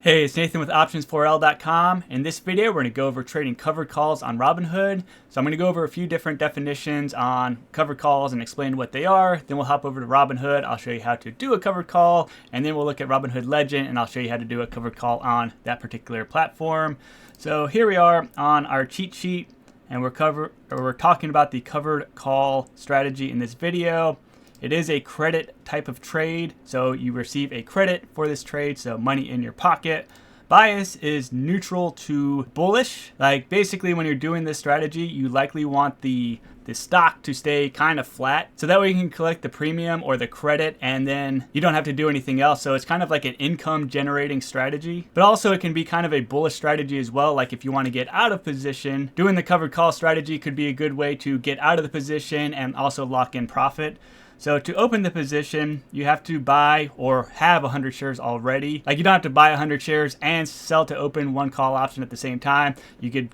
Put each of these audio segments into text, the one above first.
Hey, it's Nathan with options4l.com. In this video, we're going to go over trading covered calls on Robinhood. So I'm going to go over a few different definitions on covered calls and explain what they are. Then we'll hop over to Robinhood. I'll show you how to do a covered call. And then we'll look at Robinhood Legend and I'll show you how to do a covered call on that particular platform. So here we are on our cheat sheet and we're talking about the covered call strategy in this video. It is a credit type of trade, so you receive a credit for this trade, so money in your pocket. Bias is neutral to bullish. Like basically when you're doing this strategy, you likely want the stock to stay kind of flat. So that way you can collect the premium or the credit and then you don't have to do anything else. So it's kind of like an income generating strategy, but also it can be kind of a bullish strategy as well. Like if you want to get out of position, doing the covered call strategy could be a good way to get out of the position and also lock in profit. So to open the position, you have to buy or have 100 shares already. Like you don't have to buy 100 shares and sell to open one call option at the same time. You could,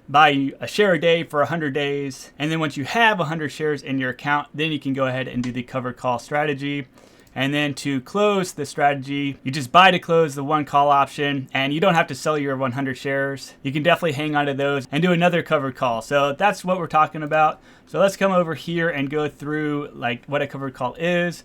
buy a share a day for 100 days. And then once you have 100 shares in your account, then you can go ahead and do the covered call strategy. And then to close the strategy, you just buy to close the one call option and you don't have to sell your 100 shares. You can definitely hang on to those and do another covered call. So that's what we're talking about. So let's come over here and go through like what a covered call is.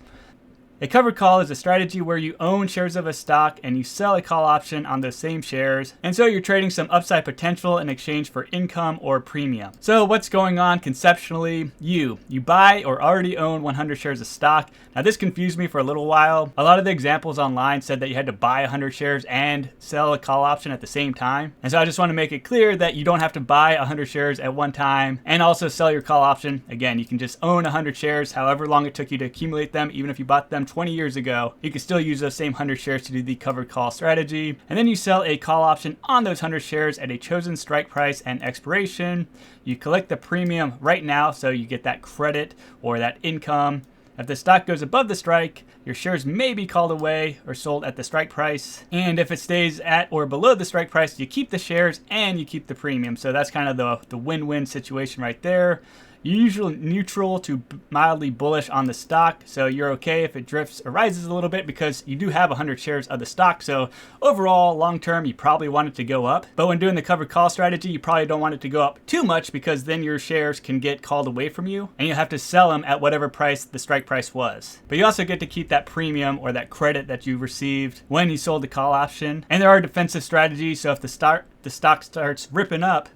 A covered call is a strategy where you own shares of a stock and you sell a call option on those same shares. And so you're trading some upside potential in exchange for income or premium. So what's going on conceptually? You buy or already own 100 shares of stock. Now this confused me for a little while. A lot of the examples online said that you had to buy 100 shares and sell a call option at the same time. And so I just want to make it clear that you don't have to buy 100 shares at one time and also sell your call option. Again, you can just own 100 shares, however long it took you to accumulate them, even if you bought them 20 years ago, you can still use those same 100 shares to do the covered call strategy. And then you sell a call option on those 100 shares at a chosen strike price and expiration. You collect the premium right now, so you get that credit or that income. If the stock goes above the strike, your shares may be called away or sold at the strike price. And if it stays at or below the strike price, you keep the shares and you keep the premium. So that's kind of the win-win situation right there. You're usually neutral to mildly bullish on the stock, so you're okay if it drifts or rises a little bit because you do have 100 shares of the stock. So overall, long term, you probably want it to go up. But when doing the covered call strategy, you probably don't want it to go up too much because then your shares can get called away from you and you have to sell them at whatever price the strike price was. But you also get to keep that premium or that credit that you received when you sold the call option. And there are defensive strategies, so if the stock starts ripping up,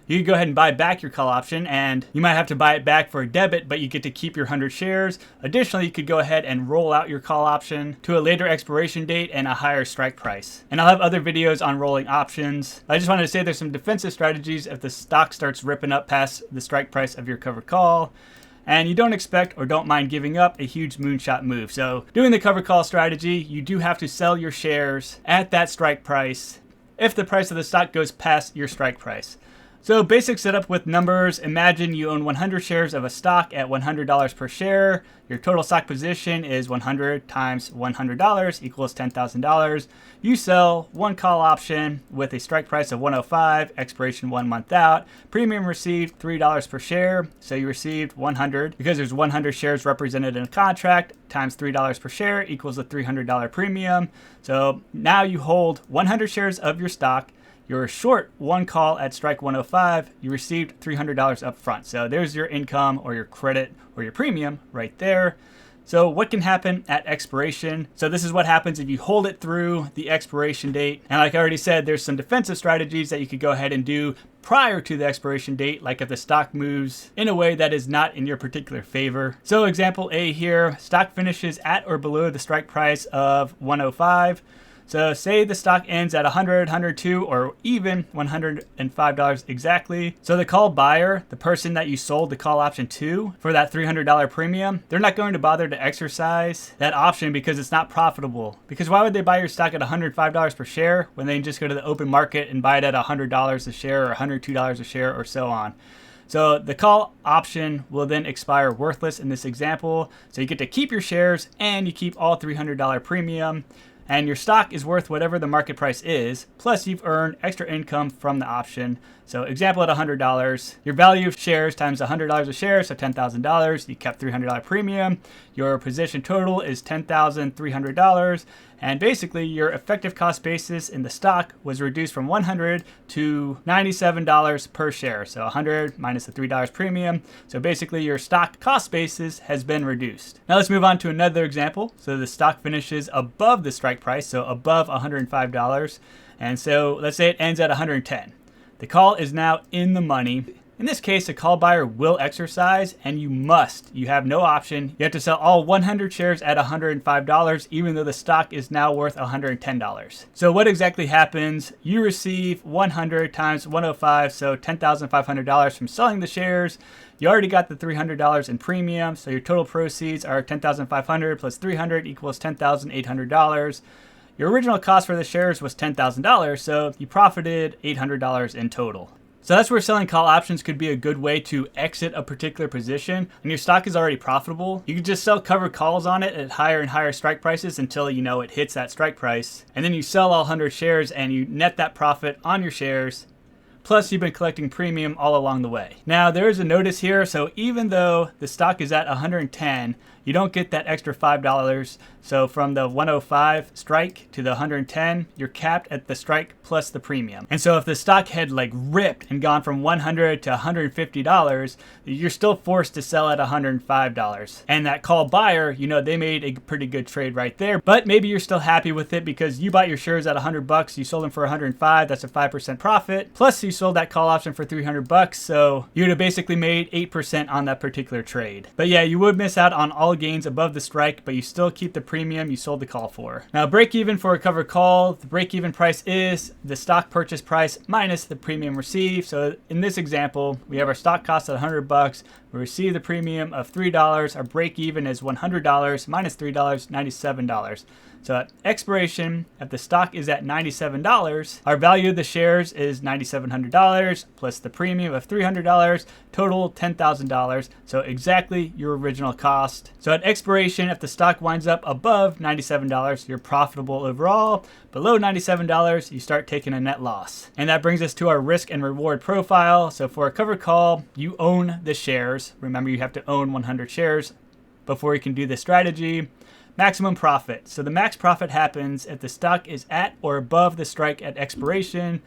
you can go ahead and buy back your call option and you might have to buy it back for a debit, but you get to keep your 100 shares. Additionally, you could go ahead and roll out your call option to a later expiration date and a higher strike price. And I'll have other videos on rolling options. I just wanted to say there's some defensive strategies if the stock starts ripping up past the strike price of your covered call. And you don't expect or don't mind giving up a huge moonshot move. So doing the covered call strategy, you do have to sell your shares at that strike price if the price of the stock goes past your strike price. So basic setup with numbers. Imagine you own 100 shares of a stock at $100 per share. Your total stock position is 100 times $100 equals $10,000. You sell one call option with a strike price of 105, expiration 1 month out. Premium received $3 per share. So you received 100 because there's 100 shares represented in a contract times $3 per share equals a $300 premium. So now you hold 100 shares of your stock. You're short one call at strike 105, you received $300 up front. So there's your income or your credit or your premium right there. So what can happen at expiration? So this is what happens if you hold it through the expiration date. And like I already said, there's some defensive strategies that you could go ahead and do prior to the expiration date, like if the stock moves in a way that is not in your particular favor. So example A here, stock finishes at or below the strike price of 105. So say the stock ends at 100, 102, or even $105 exactly. So the call buyer, the person that you sold the call option to for that $300 premium, they're not going to bother to exercise that option because it's not profitable. Because why would they buy your stock at $105 per share when they can just go to the open market and buy it at $100 a share or $102 a share or so on? So the call option will then expire worthless in this example. So you get to keep your shares and you keep all $300 premium. And your stock is worth whatever the market price is, plus you've earned extra income from the option. So example at $100, your value of shares times $100 a share, so $10,000. You kept $300 premium. Your position total is $10,300. And basically your effective cost basis in the stock was reduced from $100 to $97 per share. So $100 minus the $3 premium. So basically your stock cost basis has been reduced. Now let's move on to another example. So the stock finishes above the strike price, so above $105. And so let's say it ends at 110. The call is now in the money. In this case, a call buyer will exercise, and you have no option. You have to sell all 100 shares at $105, even though the stock is now worth $110. So what exactly happens? You receive 100 times 105, so $10,500 from selling the shares. You already got the $300 in premium, so your total proceeds are $10,500 plus $300 equals $10,800. Your original cost for the shares was $10,000, so you profited $800 in total. So that's where selling call options could be a good way to exit a particular position. When your stock is already profitable, you can just sell covered calls on it at higher and higher strike prices until it hits that strike price. And then you sell all 100 shares and you net that profit on your shares. Plus, you've been collecting premium all along the way. Now, there is a notice here. So even though the stock is at 110, you don't get that extra $5. So from the 105 strike to the 110, you're capped at the strike plus the premium. And so if the stock had ripped and gone from $100 to $150, you're still forced to sell at $105. And that call buyer, they made a pretty good trade right there. But maybe you're still happy with it because you bought your shares at $100, you sold them for $105. That's a 5% profit. Plus, you sold that call option for $300, so you would have basically made 8% on that particular trade. But yeah, you would miss out on all gains above the strike, but you still keep the premium you sold the call for. Now, break even for a covered call, the break even price is the stock purchase price minus the premium received. So in this example, we have our stock cost at $100. We receive the premium of $3. Our break even is $100 minus $3, $97. So at expiration, if the stock is at $97, our value of the shares is $9,700 plus the premium of $300, total $10,000. So exactly your original cost. So at expiration, if the stock winds up above $97, you're profitable overall. Below $97, you start taking a net loss. And that brings us to our risk and reward profile. So for a covered call, you own the shares. Remember, you have to own 100 shares before you can do this strategy. Maximum profit. So the max profit happens if the stock is at or above the strike at expiration.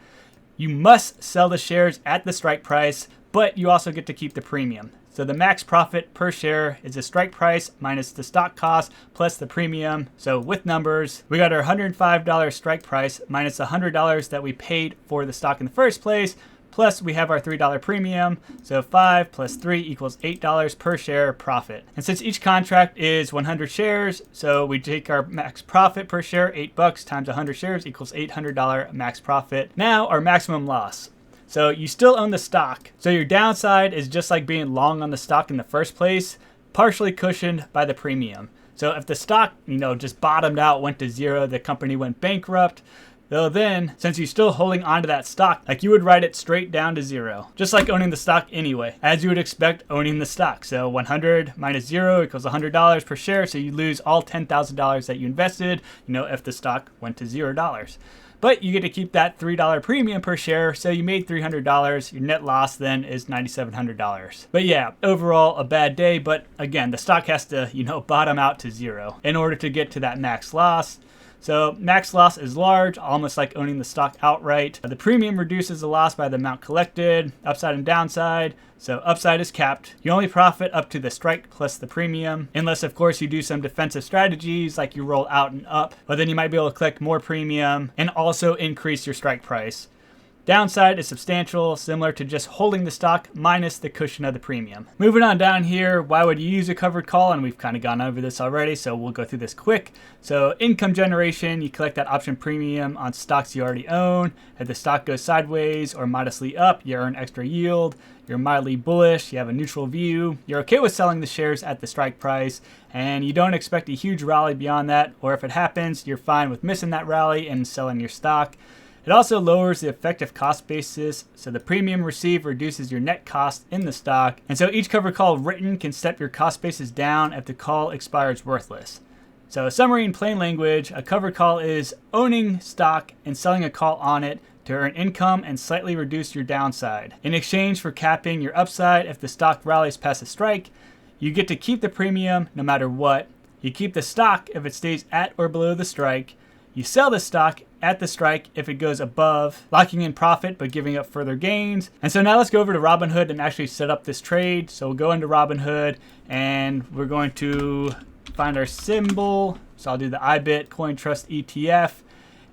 You must sell the shares at the strike price, but you also get to keep the premium. So the max profit per share is the strike price minus the stock cost plus the premium. So with numbers, we got our $105 strike price minus the $100 that we paid for the stock in the first place. Plus we have our $3 premium. So 5 plus 3 equals $8 per share profit. And since each contract is 100 shares, so we take our max profit per share, $8 times 100 shares equals $800 max profit. Now our maximum loss. So you still own the stock. So your downside is just like being long on the stock in the first place, partially cushioned by the premium. So if the stock, just bottomed out, went to zero, the company went bankrupt, though then, since you're still holding onto that stock, you would write it straight down to zero. Just like owning the stock anyway, as you would expect owning the stock. So 100 minus zero equals $100 per share. So you lose all $10,000 that you invested, if the stock went to $0. But you get to keep that $3 premium per share. So you made $300. Your net loss then is $9,700. But yeah, overall a bad day. But again, the stock has to, bottom out to zero in order to get to that max loss. So max loss is large, almost like owning the stock outright. The premium reduces the loss by the amount collected, upside and downside. So upside is capped. You only profit up to the strike plus the premium, unless of course you do some defensive strategies like you roll out and up, but then you might be able to collect more premium and also increase your strike price. Downside is substantial, similar to just holding the stock minus the cushion of the premium. Moving on down here, why would you use a covered call? And we've kind of gone over this already, so we'll go through this quick. So income generation, you collect that option premium on stocks you already own. If the stock goes sideways or modestly up, you earn extra yield. You're mildly bullish, you have a neutral view. You're okay with selling the shares at the strike price, and you don't expect a huge rally beyond that, or if it happens, you're fine with missing that rally and selling your stock. It also lowers the effective cost basis, so the premium received reduces your net cost in the stock. And so each covered call written can step your cost basis down if the call expires worthless. So a summary in plain language, a covered call is owning stock and selling a call on it to earn income and slightly reduce your downside. In exchange for capping your upside if the stock rallies past a strike, you get to keep the premium no matter what. You keep the stock if it stays at or below the strike. you sell the stock at the strike if it goes above, locking in profit but giving up further gains. And so now let's go over to Robinhood and actually set up this trade. So we'll go into Robinhood and we're going to find our symbol. So I'll do the IBIT Coin Trust ETF.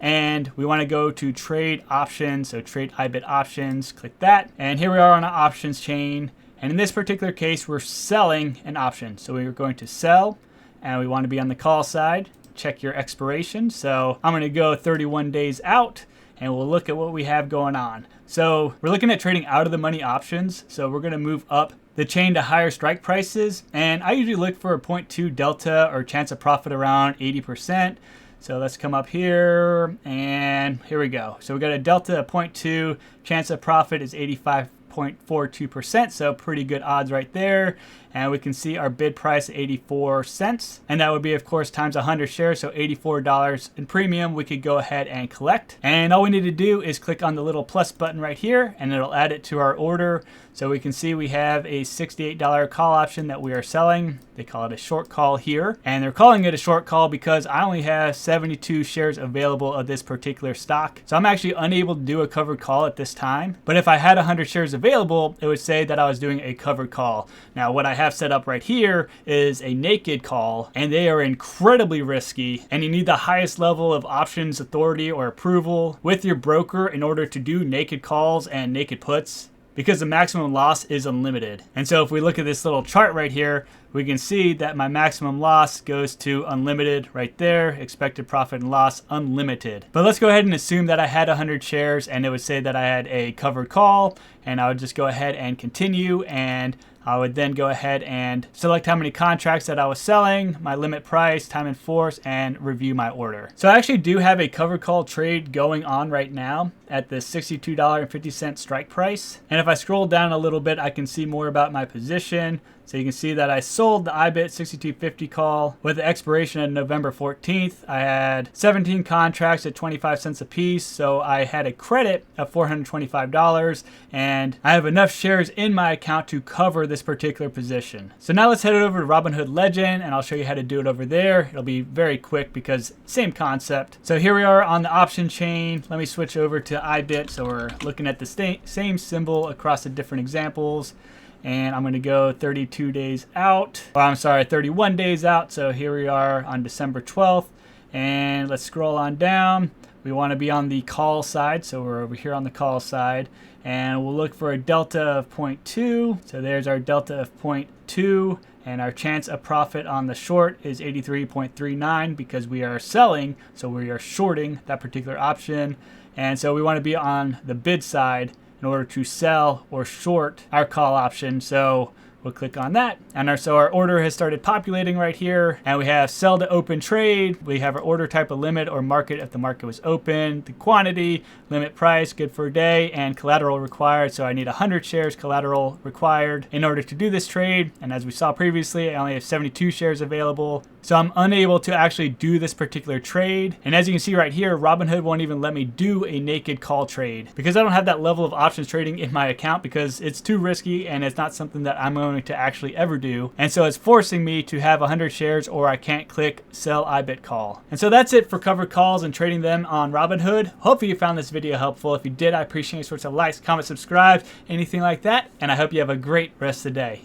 And we want to go to trade options. So trade IBIT options, click that. And here we are on an options chain. And in this particular case, we're selling an option. So we're going to sell and we want to be on the call side. Check your expiration. So I'm going to go 31 days out and we'll look at what we have going on. So we're looking at trading out of the money options. So we're going to move up the chain to higher strike prices. And I usually look for a 0.2 delta or chance of profit around 80%. So let's come up here and here we go. So we got a delta of 0.2, chance of profit is 85.42%, so pretty good odds right there. And we can see our bid price at 84 cents. And that would be, of course, times 100 shares, so $84 in premium we could go ahead and collect. And all we need to do is click on the little plus button right here, and it'll add it to our order. So we can see we have a $68 call option that we are selling. They call it a short call here. And they're calling it a short call because I only have 72 shares available of this particular stock. So I'm actually unable to do a covered call at this time. But if I had 100 shares available, it would say that I was doing a covered call. Now, what I have set up right here is a naked call, and they are incredibly risky, and you need the highest level of options authority or approval with your broker in order to do naked calls and naked puts, because the maximum loss is unlimited. And so if we look at this little chart right here, we can see that my maximum loss goes to unlimited right there, expected profit and loss unlimited. But let's go ahead and assume that I had 100 shares and it would say that I had a covered call, and I would just go ahead and continue, and I would then go ahead and select how many contracts that I was selling, my limit price, time in force, and review my order. So I actually do have a covered call trade going on right now at the $62.50 strike price. And if I scroll down a little bit, I can see more about my position. So you can see that I sold the IBIT 6250 call with the expiration on November 14th. I had 17 contracts at 25 cents a piece. So I had a credit of $425, and I have enough shares in my account to cover this particular position. So now let's head over to Robinhood Legend, and I'll show you how to do it over there. It'll be very quick because same concept. So here we are on the option chain. Let me switch over to IBIT. So we're looking at the same symbol across the different examples. And I'm going to go 32 days out. Oh, I'm sorry, 31 days out. So here we are on December 12th. And let's scroll on down. We want to be on the call side. So we're over here on the call side. And we'll look for a delta of 0.2. So there's our delta of 0.2. And our chance of profit on the short is 83.39 because we are selling. So we are shorting that particular option. And so we want to be on the bid side in order to sell or short our call option. So we'll click on that. And so our order has started populating right here. And we have sell to open trade. We have our order type of limit or market if the market was open, the quantity, limit price, good for a day, and collateral required. So I need 100 shares collateral required in order to do this trade. And as we saw previously, I only have 72 shares available. So I'm unable to actually do this particular trade. And as you can see right here, Robinhood won't even let me do a naked call trade because I don't have that level of options trading in my account because it's too risky and it's not something that I'm going to actually ever do. And so it's forcing me to have 100 shares or I can't click sell IBIT call. And so that's it for covered calls and trading them on Robinhood. Hopefully you found this video helpful. If you did, I appreciate any sorts of likes, comments, subscribe, anything like that. And I hope you have a great rest of the day.